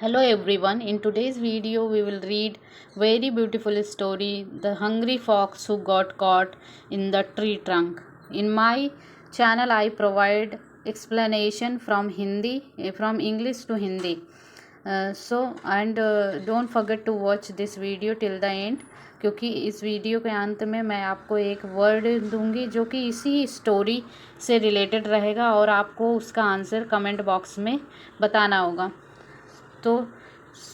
Hello everyone. In today's video we will read very beautiful story, The Hungry Fox Who Got Caught in the Tree Trunk. In my channel I provide explanation from English to Hindi. Don't forget to watch this video till the end, क्योंकि इस video के अंत में मैं आपको एक word दूंगी जो कि इसी स्टोरी से रिलेटेड रहेगा और आपको उसका आंसर कमेंट बॉक्स में बताना होगा.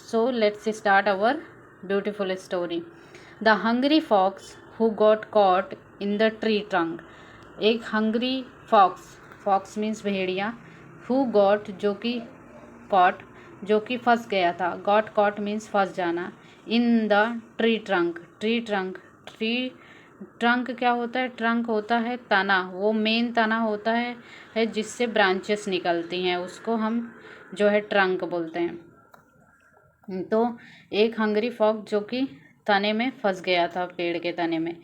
So let's start our beautiful story. The hungry fox who got caught in the tree trunk. एक hungry fox means Bhediya, who got जो कि caught जो कि फंस गया था, got caught means फंस जाना, in the tree trunk क्या होता है? ट्रंक होता है तना, वो मेन तना होता है जिससे ब्रांचेस निकलती हैं, उसको हम जो है ट्रंक बोलते हैं. तो एक हंगरी फॉक्स जो कि तने में फंस गया था, पेड़ के तने में.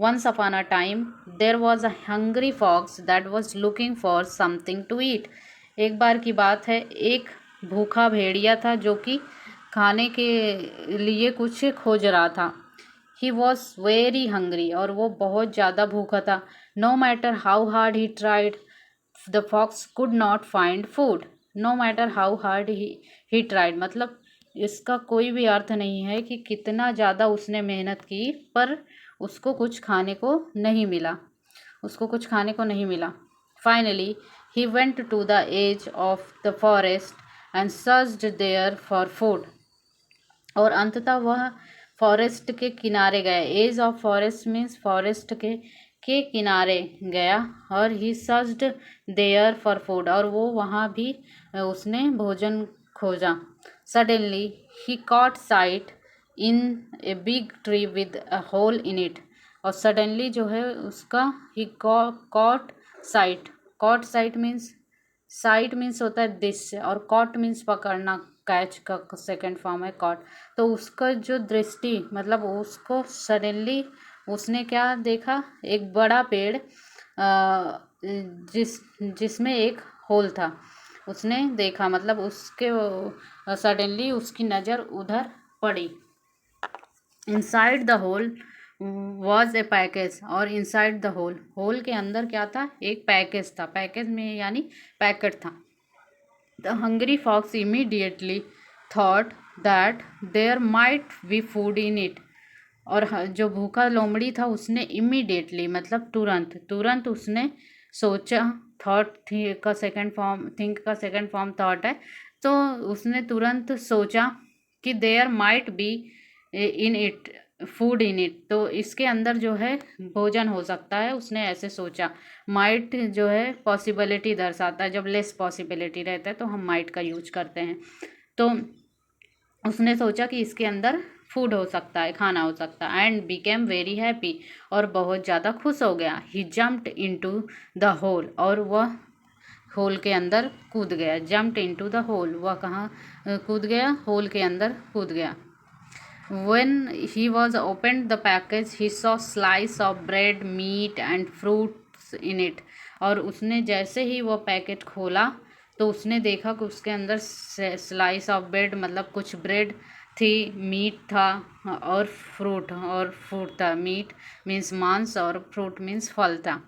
Once upon a time there was a hungry fox that was looking for something to eat. एक बार की बात है, एक भूखा भेड़िया था जो कि खाने के लिए कुछ खोज रहा था. ही वॉज वेरी हंगरी, और वो बहुत ज़्यादा भूखा था. No matter how hard he tried the fox could not find food. No matter how hard he tried मतलब इसका कोई भी अर्थ नहीं है कि कितना ज़्यादा उसने मेहनत की पर उसको कुछ खाने को नहीं मिला. Finally he went to the edge of the forest and searched there for food. और अंततः वह फॉरेस्ट के किनारे गया. Edge of forest means forest के किनारे गया, और he searched there for food, और वो वहाँ भी उसने भोजन खोजा. Suddenly he caught sight in a big tree with a hole in it. और सडनली जो है उसका ही कॉट साइट मीन्स होता है दृश्य, और कॉट मीन्स पकड़ना, कैच का सेकंड फॉर्म है कॉट. तो उसका जो दृष्टि मतलब उसको सडनली उसने क्या देखा, एक बड़ा पेड़ जिसमें एक होल था उसने देखा, मतलब उसके सडनली उसकी नज़र उधर पड़ी. Inside the whole was a package. और इनसाइड द होल के अंदर क्या था? एक पैकेज था. पैकेज में यानी पैकेट था. The hungry fox immediately thought that there might be food in it. और जो भूखा लोमड़ी था उसने इमीडिएटली मतलब तुरंत उसने सोचा. थॉट का सेकंड फॉर्म, थिंक का सेकंड फॉर्म थॉट है. तो उसने तुरंत सोचा कि there might be in it food in it. तो इसके अंदर जो है भोजन हो सकता है, उसने ऐसे सोचा. माइट जो है पॉसिबिलिटी दर्शाता है, जब लेस पॉसिबिलिटी रहता है तो हम माइट का यूज करते हैं. तो उसने सोचा कि इसके अंदर फूड हो सकता है, खाना हो सकता है. एंड बिकेम वेरी हैप्पी, और बहुत ज़्यादा खुश हो गया. ही जम्प्ड इनटू द होल, और वह होल के अंदर कूद गया. जम्प्ड इनटू द होल, वह कहाँ कूद गया? होल के अंदर कूद गया. When he was opened the package, he saw slice of bread, meat and fruits in it. और उसने जैसे ही वो पैकेट खोला तो उसने देखा कि उसके अंदर स्लाइस ऑफ ब्रेड मतलब कुछ ब्रेड थी, मीट था और फ्रूट था. मीट मीन्स मांस और फ्रूट मीन्स फल था.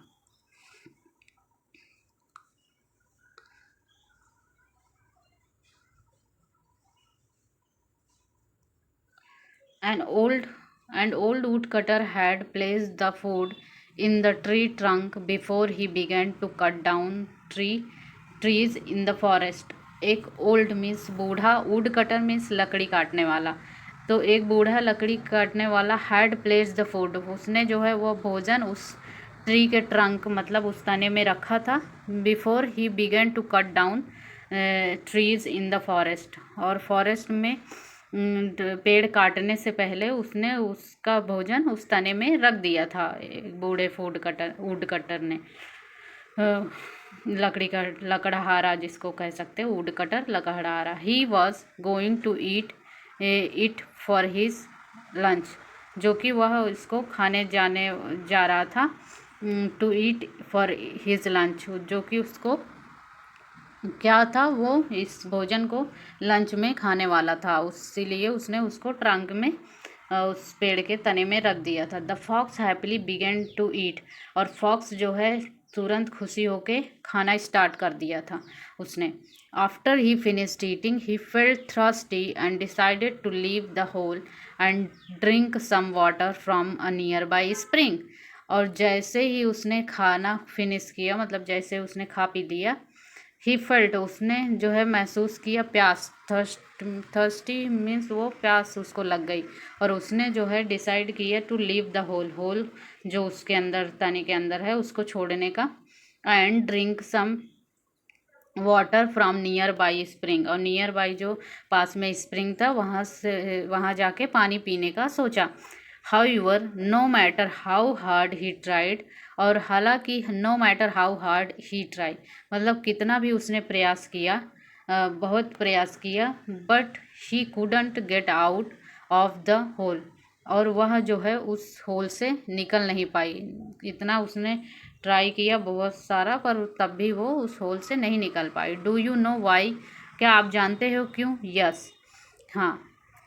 An old woodcutter had placed the food in the tree trunk before he began to cut down trees in the forest. एक ओल्ड मीन्स बूढ़ा, वुड कटर मीन्स लकड़ी काटने वाला. तो एक बूढ़ा लकड़ी काटने वाला हैड प्लेस द फूड, उसने जो है वो भोजन उस ट्री के ट्रंक मतलब उस तने में रखा था. Before he began to cut down trees in the forest. और फॉरेस्ट में पेड़ काटने से पहले उसने उसका भोजन उस तने में रख दिया था बूढ़े वुड कटर ने. लकड़हारा जिसको कह सकते हैं, वुड कटर लकड़हारा. He was going to eat it for his lunch, जो कि वह इसको खाने जा रहा था. To eat for his lunch, जो कि उसको क्या था, वो इस भोजन को लंच में खाने वाला था, इसीलिए उसने उसको ट्रंक में उस पेड़ के तने में रख दिया था। The fox happily began to eat, और फॉक्स जो है तुरंत खुशी होके खाना स्टार्ट कर दिया था उसने। After he finished eating he felt thirsty and decided to leave the hole and drink some water from a nearby spring. और जैसे ही उसने खाना फिनिश किया, मतलब जैसे उसने खा पी लिया, ही फेल्ट उसने जो है महसूस किया प्यास, थर्स्टी मीन्स वो प्यास उसको लग गई, और उसने जो है डिसाइड किया to leave the hole, hole जो उसके अंदर तने के अंदर है उसको छोड़ने का, and drink some water from nearby spring, और नियर बाई जो पास में स्प्रिंग था वहाँ जाके पानी पीने का सोचा। However no matter how hard he tried, और हालांकि no matter how hard he try, मतलब कितना भी उसने प्रयास किया, बहुत प्रयास किया, but he couldn't get out of the hole, और वह जो है उस होल से निकल नहीं पाई। इतना उसने ट्राई किया बहुत सारा, पर तब भी वो उस होल से नहीं निकल पाई। डू यू नो वाई, क्या आप जानते हो क्यों? यस, हाँ।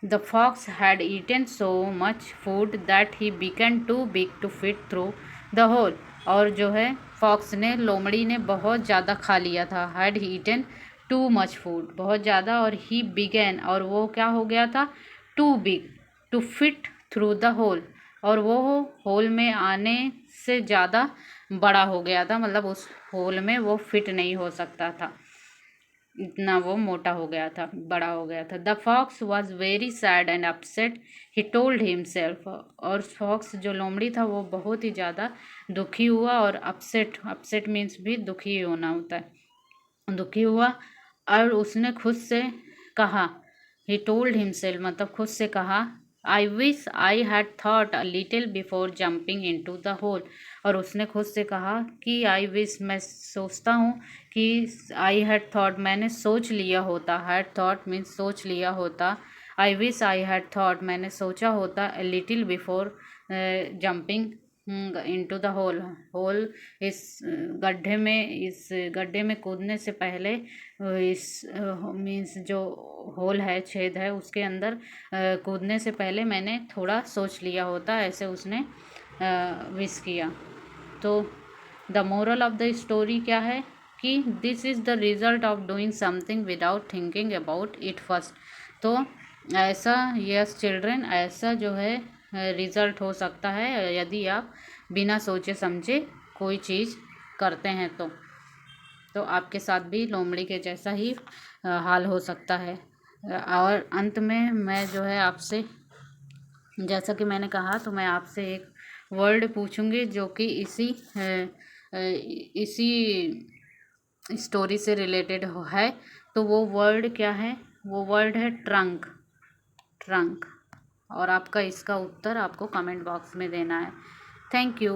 The fox had eaten so much food that he became too big to fit through the hole, और जो है फॉक्स ने, लोमड़ी ने बहुत ज़्यादा खा लिया था। Had eaten too much food, बहुत ज़्यादा, और ही बिगन, और वो क्या हो गया था, too big to fit through the hole, और वो होल में आने से ज़्यादा बड़ा हो गया था, मतलब उस होल में वो फिट नहीं हो सकता था, इतना वो मोटा हो गया था, बड़ा हो गया था। The fox was very sad and upset, he told himself, और फॉक्स जो लोमड़ी था वो बहुत ही ज़्यादा दुखी हुआ, और अपसेट, अपसेट मीन्स भी दुखी होना होता है, दुखी हुआ, और उसने खुद से कहा, ही टोल्ड हिमसेल्फ मतलब खुद से कहा, I wish I had thought a little before jumping into the hole, और उसने खुद से कहा कि आई विश, मैं सोचता हूँ कि, आई हैड थॉट मैंने सोच लिया होता, हैड थॉट मीन्स सोच लिया होता, I wish I had thought मैंने सोचा होता, a little before jumping into the hole, hole इस गड्ढे में कूदने से पहले, इस मीन्स जो होल है, छेद है, उसके अंदर कूदने से पहले मैंने थोड़ा सोच लिया होता, ऐसे उसने विश किया। तो the moral of the story क्या है कि this is the result of doing something without thinking about it first. तो ऐसा, यस चिल्ड्रन, ऐसा जो है रिजल्ट हो सकता है यदि आप बिना सोचे समझे कोई चीज़ करते हैं तो आपके साथ भी लोमड़ी के जैसा ही हाल हो सकता है। और अंत में मैं जो है आपसे, जैसा कि मैंने कहा, तो मैं आपसे एक वर्ड पूछूंगी जो कि इसी स्टोरी से रिलेटेड है। तो वो वर्ड क्या है? वो वर्ड है ट्रंक, ट्रंक। और आपका इसका उत्तर आपको कमेंट बॉक्स में देना है। Thank you.